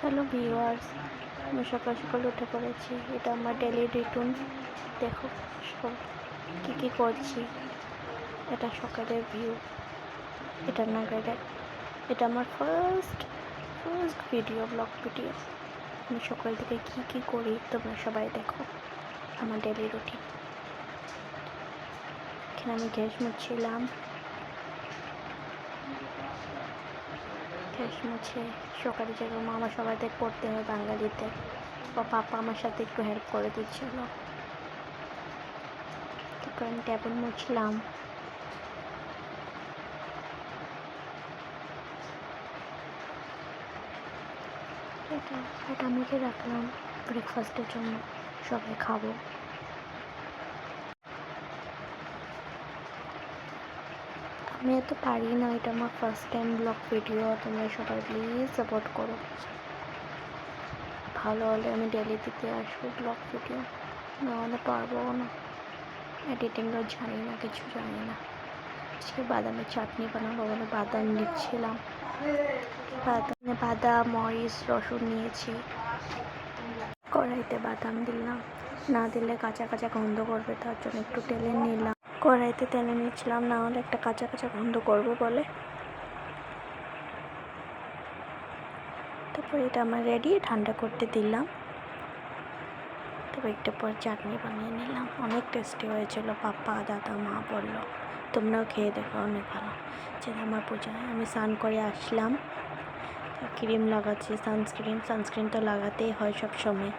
Hello viewers, আমি সকাল সকাল উঠে পড়েছি। এটা আমার ডেলি রুটিন। দেখো সব কী করছি। এটা সকালের ভিউ। এটা নাগারে এটা আমার ফার্স্ট ভিডিও, ব্লগ ভিডিও। আমি সকাল থেকে কী করি তোমরা সবাই দেখো। আমার ডেলি রুটিন। এখানে আমি গ্যাস মুছছিলাম। গ্যাস মুছে সকালে যেরকম আমার সবাইদের করতে হয় বাঙালিতে, বা পাপা আমার সাথে একটু হেল্প করে দিচ্ছিল। তারপর আমি টেবিল মুছলাম। এটা মেখে রাখলাম ব্রেকফাস্টের জন্য, সবাই খাবো। আমি এত পারি না, এটা আমার ফার্স্ট টাইম ব্লগ ভিডিও। তোমরা সবাই প্লিজ সাপোর্ট করো। ভালো হলে আমি ডেলি দিতে আসবো ব্লগ ভিডিও, নাহলে পারবো না। এডিটিংও জানি না, কিছু জানি না। আজকে বাদামের চাটনি বানাবো বলে বাদাম নিচ্ছিলাম। বাদাম, মরিচ, রসুন নিয়েছি। কড়াইতে বাদাম দিলাম, না দিলে কাঁচা কাঁচা গন্ধ করবে, তার জন্য একটু টেলে নিলাম। কড়াইতে টেলে নিচ্ছিলাম, না হলে একটা কাঁচা কাঁচা গন্ধ করবে বলে। তারপর এটা আমার রেডি, ঠান্ডা করতে দিলাম। তারপর একটু পর চাটনি বানিয়ে নিলাম। অনেক টেস্টি হয়েছিল। পাপা, দাদা, মা বললো তোমরাও খেয়ে দেখো, অনেক ভালো। যেটা আমার পূজায় আমি স্নান করে আসলাম। ক্রিম লাগাচ্ছি, সানস্ক্রিন তো লাগাতেই হয় সব সময়,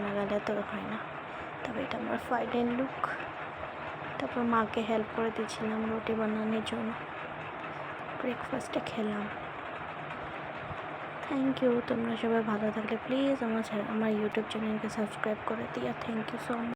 লাগালে তো হয় না। তবে এটা আমার ফাইনাল লুক। তারপর মাকে হেল্প করে দিয়েছিলাম রুটি বানানোর জন্য। ব্রেকফাস্টে খেলাম। Thank you. তোমরা সবাই ভালো থাকলে প্লিজ আমার ইউটিউব চ্যানেলকে সাবস্ক্রাইব করে দিও। Thank you so much.